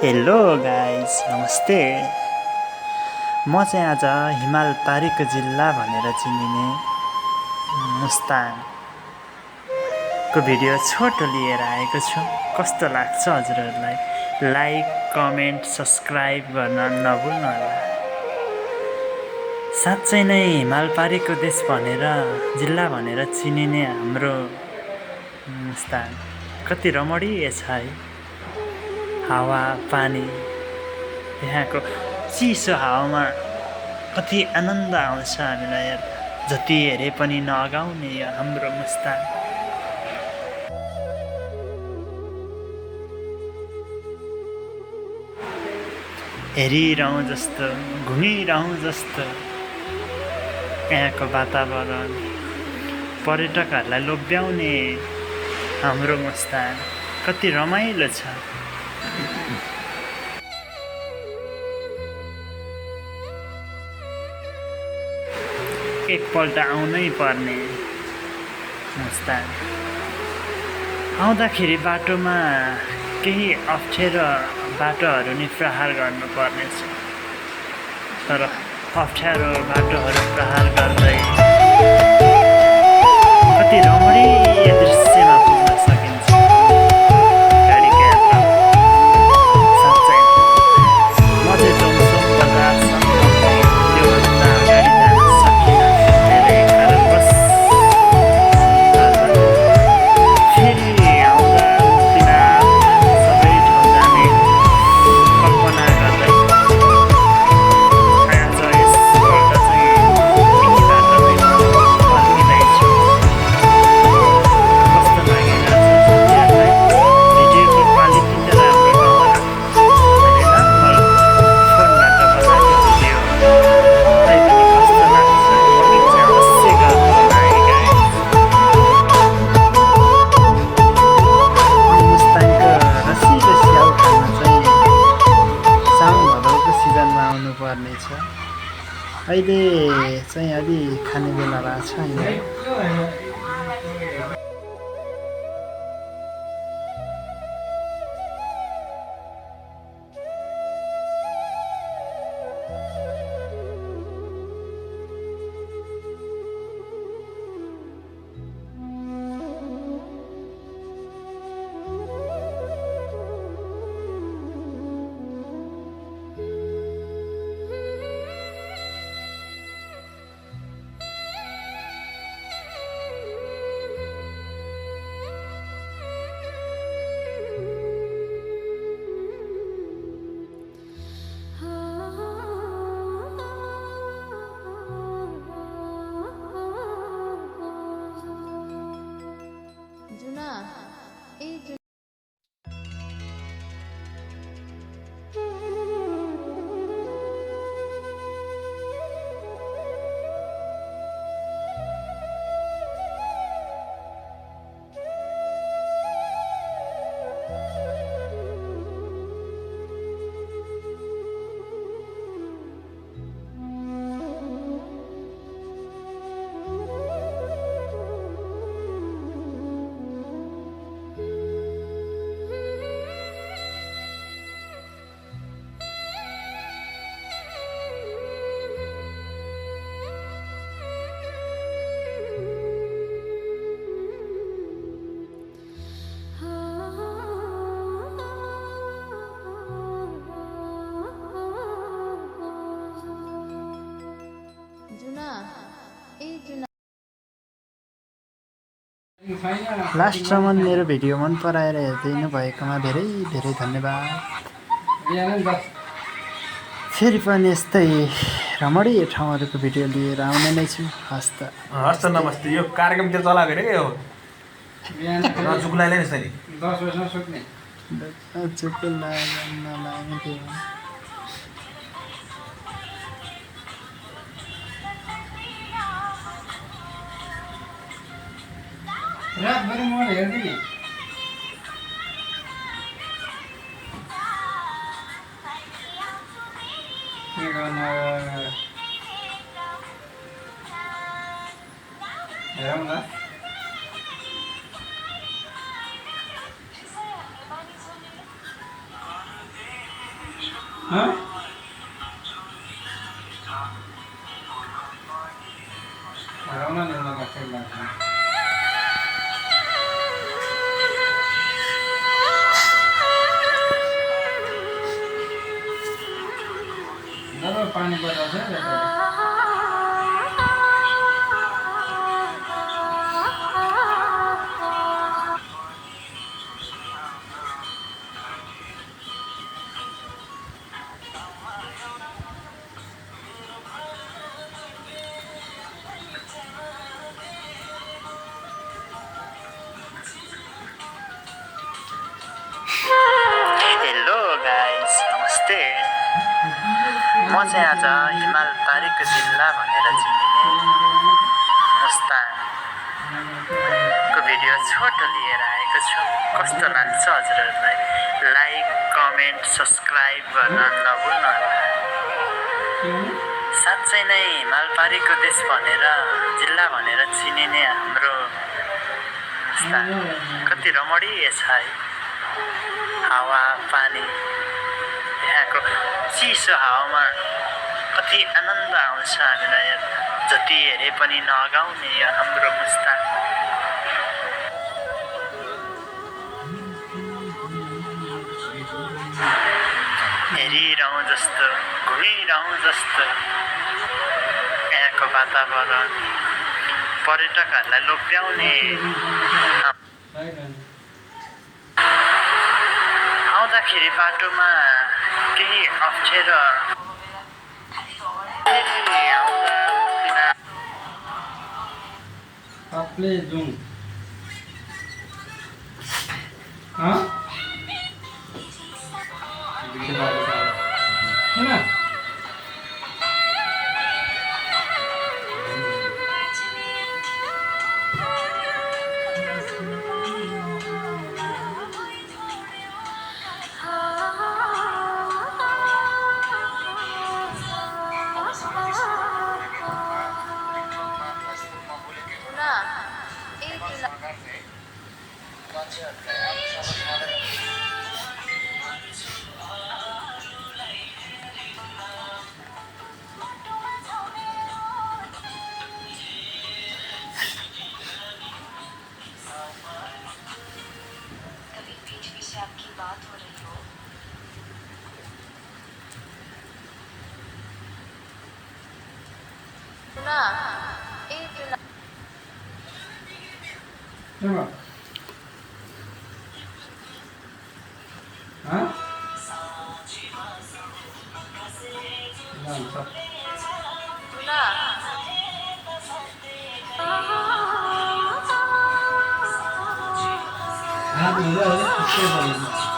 Hello guys, नमस्ते। म चाहिँ आज हिमाल पारीको जिल्ला भनेर चिनिने मुस्ताङको भिडियो छोटो लिएर आएको छु। कस्तो लाग्छ हजुरहरूलाई? लाइक, कमेन्ट, सब्सक्राइब गर्न नभुल्नु होला। साँच्चै नै हिमाल पारीको देश भनेर, जिल्ला भनेर चिनिने हाम्रो मुस्ताङ कति रमणीय छ है। हावा पानी, त्यहाँको चिसो हावामा कति आनन्द आउँछ हामीलाई यार। जति हेरे पनि नअगाउने यो हाम्रो मुस्ताङ। हेरिरहँ जस्तो, घुमिरहँ जस्तो यहाँको वातावरण पर्यटकहरूलाई लोभ्याउने हाम्रो मुस्ताङ कति रमाइलो छ। एकपल्ट आउनै पर्ने मुस्ताङ। आउँदाखेरि बाटोमा केही अप्ठ्यारो बाटोहरू नि प्रहार गर्नुपर्नेछ, तर अप्ठ्यारो बाटोहरू प्रहार गर्दै कति रमणीय दृश्यमा पुग्न सकिन्छ गाडीको यात्रामा। साँच्चै म चाहिँ जोमसोम बजारसम्म त्योभन्दा अगाडि जान सकिनँ। धेरै कारणवश फेरि आउँदा बिना सबै ठाउँ जाने कल्पना गर्दै आज यसपल्ट चाहिँ यही बाटोमै फर्किँदैछु। कस्तो लागिरहेछ साथीहरूलाई? भिडियोको क्वालिटी त राम्रो नहोला, मैले नर्मल फोनबाट बनाएको भिडियो हो। तैपनि कस्तो लाग्छ कमेन्ट चाहिँ अवश्य गर्नु होला है गाइस। मुस्ताङको रसिलो स्याउ खान चाहिँ साउन भदौको सिजनमा आउनुपर्ने छ। अहिले चाहिँ अलि खाने बेला भएको छ यहाँ। लास्टसम्म मेरो भिडियो मन पराएर हेरिदिनु भएकोमा धेरै धेरै धन्यवाद। फेरि पनि यस्तै रमणीय ठाउँहरूको भिडियो लिएर आउने नै छु। हस्त नमस्ते। यो कार्यक्रम त्यो चलाएको होइन क्या हो जुकुलाइले नि सरी 10 बजेसम्म सुत्ने रातभरि म हेर्दिनँ नि। के गर्नु हेरौँ न। हाँ हराउन नि मलाई ठिक लाग्छ जब पानी परिरहेको छ नि हेलो गाइस, नमस्ते। म चाहिँ आज हिमाल पारीको जिल्ला भनेर चिनिने मुस्ताङको भिडियो छोटो लिएर आएको छु। कस्तो लाग्छ हजुरहरूलाई? लाइक, कमेन्ट, सब्सक्राइब गर्न नभुल्नु होला। साँच्चै नै हिमालपारीको देश भनेर, जिल्ला भनेर चिनिने हाम्रो मुस्ताङ कति रमणीय छ है। हावा पानी, यहाँको चिसो हावामा कति आनन्द आउँछ हामीलाई। जति हेरे पनि नअगाउने यो हाम्रो मुस्ताङ। हेरिरहँ जस्तो, घुमिरहँ जस्तो यहाँको वातावरण पर्यटकहरूलाई लोभ्याउने। आउँदाखेरि बाटोमा केही अप्ठ्यारो सबले जाउँ हाँ किन कभी बीच में से आपकी बात हो रही हो ना एक चलो हाँ जान्छ ना हात हुँदा त्यसै भयो